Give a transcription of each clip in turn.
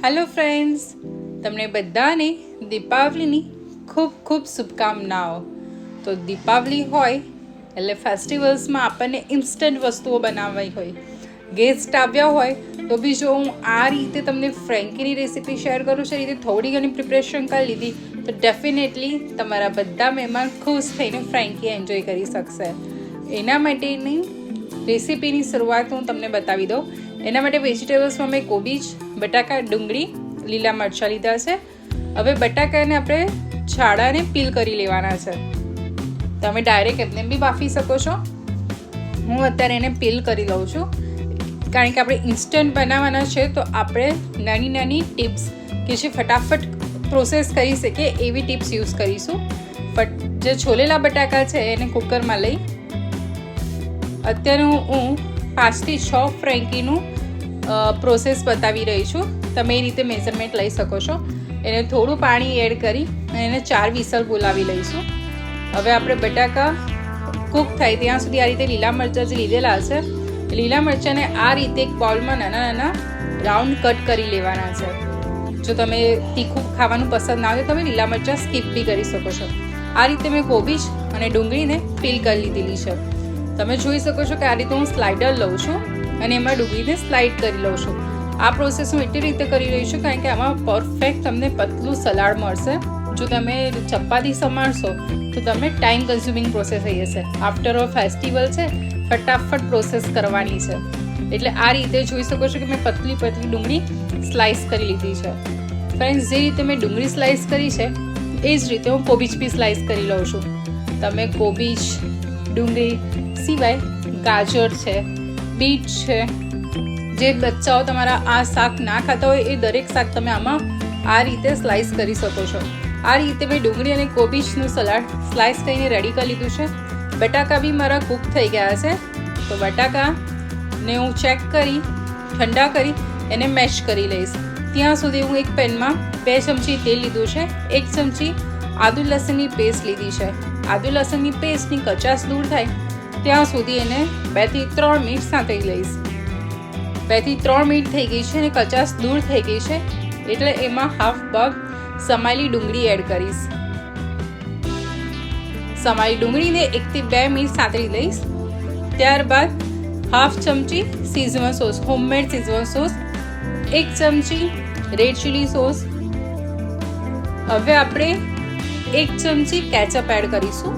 Hello friends, તમને બધાને દીપાવલીની ખૂબ ખૂબ શુભકામનાઓ. તો દીપાવલી હોય એટલે ફેસ્ટિવલ્સમાં આપણને ઇન્સ્ટન્ટ વસ્તુઓ બનાવવી હોય, ગેસ્ટ આવ્યા હોય તો બી જો હું આ રીતે તમને ફ્રેન્કીની રેસીપી શેર કરું છું, એ રીતે થોડી ઘણી પ્રિપરેશન કરી લીધી તો ડેફિનેટલી તમારા બધા મહેમાન ખુશ થઈને ફ્રેન્કી એન્જોય કરી શકશે. એના માટેની રેસીપીની શરૂઆત હું તમને બતાવી દઉં. એના માટે વેજીટેબલ્સમાં મેં કોબીજ, બટાકા, ડુંગળી, લીલા મરચાં લીધા છે. હવે બટાકાને આપણે છાડાને પીલ કરી લેવાના છે. તમે ડાયરેક્ટ એમને બી બાફી શકો છો. હું અત્યારે એને પીલ કરી લઉં છું, કારણ કે આપણે ઇન્સ્ટન્ટ બનાવવાના છે તો આપણે નાની નાની ટિપ્સ કે જે ફટાફટ પ્રોસેસ કરી શકીએ એવી ટિપ્સ યુઝ કરીશું. જે છોલેલા બટાકા છે એને કુકરમાં લઈ અત્યારે હું 5 થી 6 ફ્રેન્કીનું પ્રોસેસ બતાવી રહી છું. તમે એ રીતે મેઝરમેન્ટ લઈ શકો છો. એને થોડું પાણી એડ કરી અને એને 4 વિસલ બોલાવી લઈશું. હવે આપણે બટાકા કૂક થાય ત્યાં સુધી આ રીતે લીલા મરચાં જે લીધેલા છે, લીલા મરચાંને આ રીતે એક બાઉલમાં નાના નાના રાઉન્ડ કટ કરી લેવાના છે. જો તમે તીખું ખાવાનું પસંદ ના આવે તો તમે લીલા મરચાં સ્કીપ બી કરી શકો છો. આ રીતે મેં કોબીજ અને ડુંગળીને પીલ કરી લીધેલી છે. તમે જોઈ શકો છો કે આ રીતે હું સ્લાઇડર લઉં છું અને એમાં ડુંગળીને સ્લાઇડ કરી લઉં છું. આ પ્રોસેસ હું એટલી રીતે કરી રહી છું કારણ કે આમાં પરફેક્ટ તમને પતલું સલાડ મળશે. જો તમે ચપાતી સમારશો તો તમે ટાઈમ કન્ઝ્યુમિંગ પ્રોસેસ થઈ જશે. આફ્ટર અ ફેસ્ટિવલ છે, ફટાફટ પ્રોસેસ કરવાની છે. એટલે આ રીતે જોઈ શકો છો કે મેં પતલી પતલી ડુંગળી સ્લાઇસ કરી લીધી છે. ફ્રેન્ડ્સ, જે રીતે મેં ડુંગળી સ્લાઇસ કરી છે એ જ રીતે હું કોબીજ બી સ્લાઇસ કરી લઉં છું. તમે કોબીજ, ડુંગળી સિવાય ગાજર છે, બીટ છે, જે બચ્ચાઓ તમારા આ શાક ના ખાતા હોય એ દરેક શાક તમે આમાં આ રીતે સ્લાઇસ કરી શકો છો. આ રીતે મેં ડુંગળી અને કોબીજનું સલાડ સ્લાઇસ કરીને રેડી કરી લીધું છે. બટાકા બી મારા કૂક થઈ ગયા છે. તો બટાકાને હું ચેક કરી ઠંડા કરી એને મેશ કરી લઈશ. ત્યાં સુધી હું એક પેનમાં 2 ચમચી તેલ લીધું છે, 1 ચમચી આદુ લસણની પેસ્ટ લીધી છે. આદુ લસણની પેસ્ટની કચાશ દૂર થાય ત્યાં સુધી એને 2 થી 3 મિનિટ સાંતળી લઈશ. 2 થી 3 મિનિટ થઈ ગઈ છે અને કચાશ દૂર થઈ ગઈ છે એટલે એમાં હાફ પગ સમાયેલી ડુંગળી એડ કરીશ. સમાયેલી ડુંગળીને 1 થી 2 મિનિટ સાંતળી લઈશ. ત્યારબાદ હાફ ચમચી શીઝવન સોસ, હોમમેડ શીઝવન સોસ, 1 ચમચી રેડ ચીલી સોસ. હવે આપણે 1 ચમચી કેચઅપ એડ કરીશું,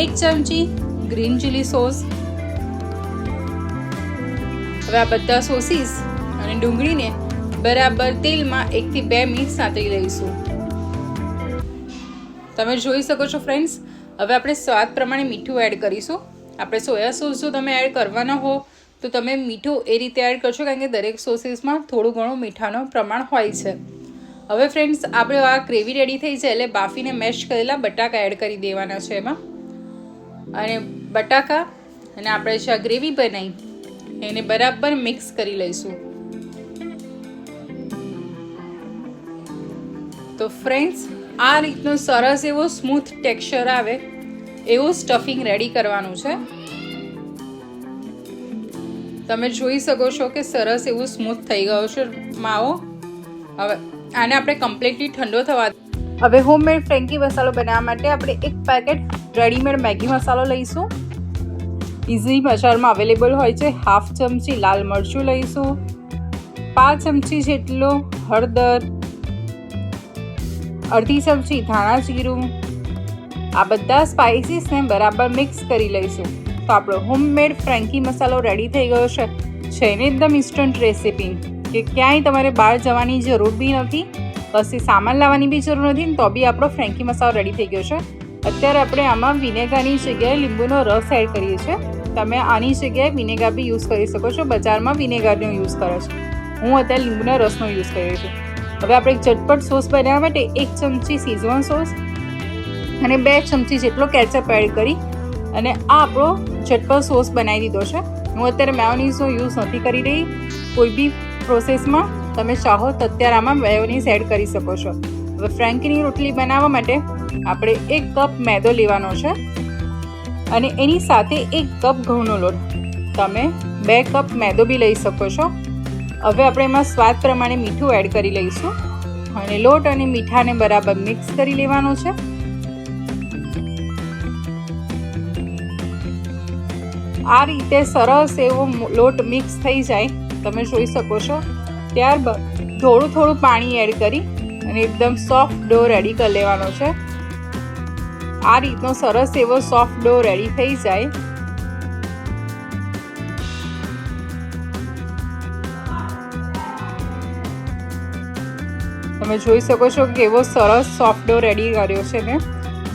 1 ચમચી ગ્રીન ચીલી સોસ. હવે આ બધા સોસીસ અને ડુંગળીને બરાબર તેલમાં 1 થી 2 મિનિટ સાંતળી લઈશું. તમે જોઈ શકો છો ફ્રેન્ડ્સ. હવે આપણે સ્વાદ પ્રમાણે મીઠું એડ કરીશું. આપણે સોયા સોસ જો તમે એડ કરવાના હો તો તમે મીઠું એ રીતે એડ કરશો કારણ કે દરેક સોસીસમાં થોડું ઘણું મીઠાનું પ્રમાણ હોય છે. હવે ફ્રેન્ડ્સ, આપણે આ ગ્રેવી રેડી થઈ જાય એટલે બાફીને મેશ કરેલા બટાકા એડ કરી દેવાના છે એમાં. અને બટાકા અને આપણે જે આ ગ્રેવી બનાવી એને બરાબર મિક્સ કરી લઈશું. તો ફ્રેન્ડ્સ, આ રીતનું સરસ એવો સ્મૂથ ટેક્સચર આવે એવું સ્ટફિંગ રેડી કરવાનું છે. તમે જોઈ શકો છો કે સરસ એવું સ્મૂથ થઈ ગયો છે માવો. હવે આને આપણે કમ્પ્લીટલી ઠંડો થવા. હવે હોમમેડ ફ્રેન્કી મસાલો બનાવવા માટે આપણે 1 પેકેટ રેડીમેડ મેગી મસાલો લઈશું. ઇઝી બજારમાં અવેલેબલ હોય છે. હાફ ચમચી લાલ મરચું લઈશું, 5 ચમચી જેટલો હળદર, અડધી ચમચી ધાણા જીરું. આ બધા સ્પાઇસીસને બરાબર મિક્સ કરી લઈશું. તો આપણો હોમમેડ ફ્રેન્કી મસાલો રેડી થઈ ગયો છે. એને એકદમ ઇન્સ્ટન્ટ રેસીપી કે ક્યાંય તમારે બહાર જવાની જરૂર બી નથી, કશી સામાન લાવવાની બી જરૂર નથી, તો બી આપણો ફ્રેન્કી મસાલો રેડી થઈ ગયો છે. અત્યારે આપણે આમાં વિનેગારની જગ્યાએ લીંબુનો રસ એડ કરીએ છીએ. તમે આની જગ્યાએ વિનેગર બી યુઝ કરી શકો છો. બજારમાં વિનેગરનો યુઝ કરે છે, હું અત્યારે લીંબુના રસનો યુઝ કરી છું. હવે આપણે ઝટપટ સોસ બનાવવા માટે 1 ચમચી શીઝવન સોસ અને 2 ચમચી જેટલો કેચઅપ એડ કરી અને આ આપણો ઝટપટ સોસ બનાવી દીધો છે. હું અત્યારે મેયોનીઝનો યુઝ નથી કરી રહી. કોઈ બી પ્રોસેસમાં તમે ચાહો તો અત્યારે આમાં મેયોનીઝ એડ કરી શકો છો. હવે ફ્રેન્કીની રોટલી બનાવવા માટે આપણે 1 કપ મેદો લેવાનો છે અને એની સાથે 1 કપ ઘઉંનો લોટ. તમે 2 કપ મેદો બી લઈ શકો છો. હવે આપણે એમાં સ્વાદ પ્રમાણે મીઠું એડ કરી લઈશું અને લોટ અને મીઠાને બરાબર મિક્સ કરી લેવાનો છે. આ રીતે સરસ એવો લોટ મિક્સ થઈ જાય, તમે જોઈ શકો છો. ત્યારબાદ થોડું પાણી એડ કરી અને એકદમ સોફ્ટ ડો રેડી કરી લેવાનો છે. આ રીતનો સરસ એવો સોફ્ટ ડો રેડી થઈ જાય તમે જોઈ શકો છો કે એવો સરસ સોફ્ટ ડો રેડી કર્યો છે મેં.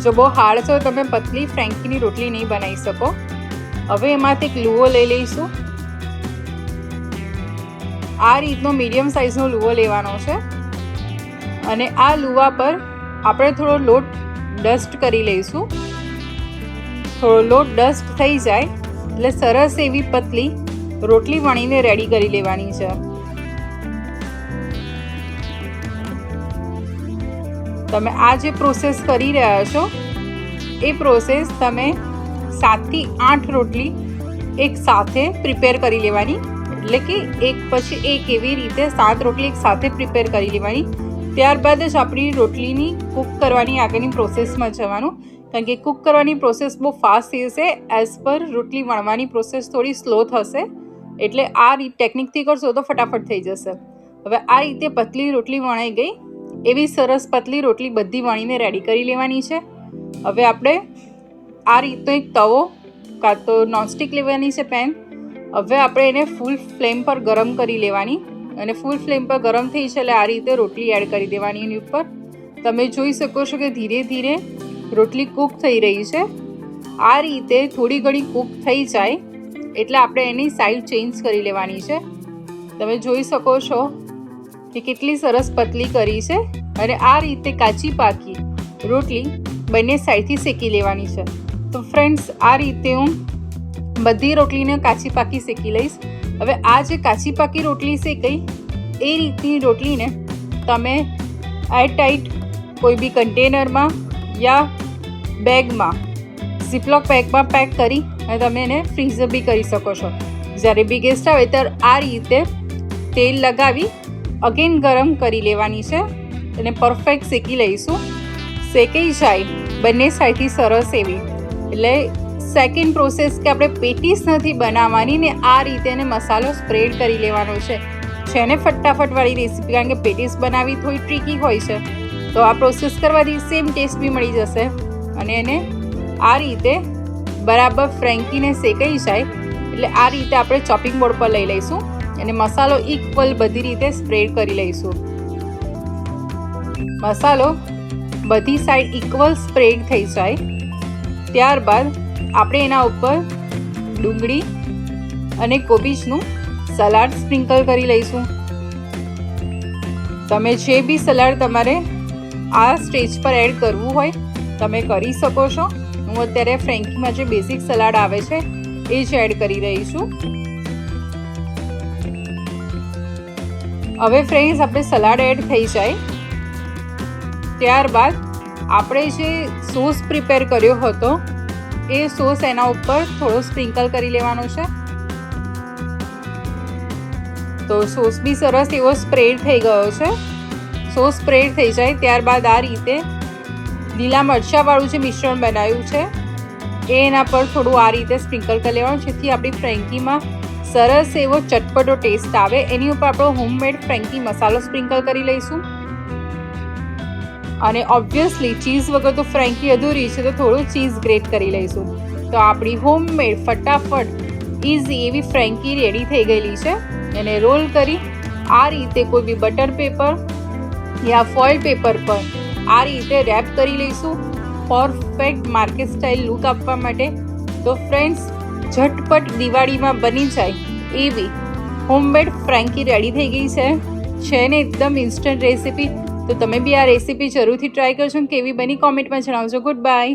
જો બહુ હાર્ડ છે તમે પતલી ફ્રેન્કીની રોટલી નહીં બનાવી શકો. હવે એમાંથી એક લુવો લઈ લઈશું. આ રીતનો મીડિયમ સાઇઝનો લુવો લેવાનો છે અને આ લુવા પર આપણે થોડો લોટ ડસ્ટ કરી લઈશું. થોડો લોટ ડસ્ટ થઈ જાય એટલે સરસ એવી પતલી રોટલી વણીને રેડી કરી લેવાની છે. તમે આ જે પ્રોસેસ કરી રહ્યા છો એ પ્રોસેસ તમે 7 થી 8 રોટલી એક સાથે પ્રિપેર કરી લેવાની, એટલે કે એક પછી એક એવી રીતે 7 રોટલી એક સાથે પ્રિપેર કરી લેવાની. ત્યારબાદ જ આપણી રોટલીની કૂક કરવાની આગળની પ્રોસેસમાં જવાનું, કારણ કે કૂક કરવાની પ્રોસેસ બહુ ફાસ્ટ થશે એઝ પર રોટલી વણવાની પ્રોસેસ થોડી સ્લો થશે. એટલે આ ટેકનિકથી કરશો તો ફટાફટ થઈ જશે. હવે આ રીતે પતલી રોટલી વણાઈ ગઈ. એવી સરસ પતલી રોટલી બધી વણીને રેડી કરી લેવાની છે. હવે આપણે આ રીતનો એક તવો કાં તો નોનસ્ટિક લેવાની છે પેન. હવે આપણે એને ફૂલ ફ્લેમ પર ગરમ કરી લેવાની અને ફૂલ ફ્લેમ પર ગરમ થઈ છે એટલે આ રીતે રોટલી એડ કરી દેવાની એની ઉપર. તમે જોઈ શકો છો કે ધીરે ધીરે રોટલી કૂક થઈ રહી છે. આ રીતે થોડી ઘણી કૂક થઈ જાય એટલે આપણે એની સાઈડ ચેન્જ કરી લેવાની છે. તમે જોઈ શકો છો કે કેટલી સરસ પતલી કરી છે અને આ રીતે કાચી પાકી રોટલી બંને સાઈડથી શેકી લેવાની છે. તો ફ્રેન્ડ્સ આ રીતે હું બધી રોટલીને કાચી પાકી શેકી લઈશ. હવે આ જે કાચી પાકી રોટલી શેકાઈ એ રીતની રોટલીને તમે એરટાઈટ કોઈ બી કન્ટેનરમાં યા બેગમાં ઝીપલોક બેગમાં પેક કરી અને તમે એને ફ્રીઝર બી કરી શકો છો. જ્યારે બી ગેસ્ટ આવે ત્યારે આ રીતે તેલ લગાવી અગેન ગરમ કરી લેવાની છે અને પરફેક્ટ શેકી લઈશું. શેકાઈ જાય બંને સાઈડથી સરસ એવી એટલે સેકન્ડ પ્રોસેસ કે આપણે પેટીસ નથી બનાવવાની ને આ રીતે એને મસાલો સ્પ્રેડ કરી લેવાનો છે ને ફટાફટવાળી રેસીપી, કારણ કે પેટીસ બનાવવી થોડી ટ્રીકી હોય છે. તો આ પ્રોસેસ કરવાથી સેમ ટેસ્ટ બી મળી જશે. અને એને આ રીતે બરાબર ફ્રેન્કીને શેકાઈ જાય એટલે આ રીતે આપણે ચોપિંગ બોર્ડ પર લઈ લઈશું અને મસાલો ઇક્વલ બધી રીતે સ્પ્રેડ કરી લઈશું. મસાલો બધી સાઈડ ઇક્વલ સ્પ્રેડ થઈ જાય ત્યારબાદ આપણે એના ઉપર ડુંગળી અને કોબીજનું સલાડ સ્પ્રિંકલ કરી લઈશું. તમે જે બી સલાડ તમારે આ સ્ટેજ પર એડ કરવું હોય તમે કરી શકો છો. હું અત્યારે ફ્રેન્કીમાં જે બેઝિક સલાડ આવે છે એ જ એડ કરી રહી છું. હવે ફ્રેન્ડ્સ આપણે સલાડ એડ થઈ જાય ત્યારબાદ આપણે જે સોસ પ્રિપેર કર્યો હતો એ સોસ એના ઉપર થોડો સ્પ્રિંકલ કરી લેવાનો છે. તો સોસ બી સરસ એવો સ્પ્રેડ થઈ ગયો છે. સોસ સ્પ્રેડ થઈ જાય ત્યારબાદ આ રીતે લીલા મરચાંવાળું જે મિશ્રણ બનાવ્યું છે એ એના પર થોડું આ રીતે સ્પ્રિંકલ કરી લેવાનું, જેથી આપણી ફ્રેન્કીમાં સરસ એવો ચટપટો ટેસ્ટ આવે. એની ઉપર આપણો હોમમેડ ફ્રેન્કી મસાલો સ્પ્રિંકલ કરી લઈશું. અને ઓબ્વિયસલી ચીઝ વગર તો ફ્રેન્કી અધૂરી છે, તો થોડું ચીઝ ગ્રેટ કરી લઈશું. તો આપણી હોમમેડ ફટાફટ ઇઝી એવી ફ્રેન્કી રેડી થઈ ગયેલી છે. એને રોલ કરી આ રીતે કોઈ બી બટર પેપર યા ફોઇલ પેપર પર આ રીતે રેપ કરી લઈશું પરફેક્ટ માર્કેટ સ્ટાઇલ લુક આપવા માટે. તો ફ્રેન્ડ્સ ઝટપટ દિવાળીમાં બની જાય એવી હોમમેડ ફ્રેન્કી રેડી થઈ ગઈ છે ને એકદમ ઇન્સ્ટન્ટ રેસીપી. તો તમે બી આ રેસીપી જરૂરથી ટ્રાય કરજો. કેવી બની કોમેન્ટમાં જણાવજો. Good bye.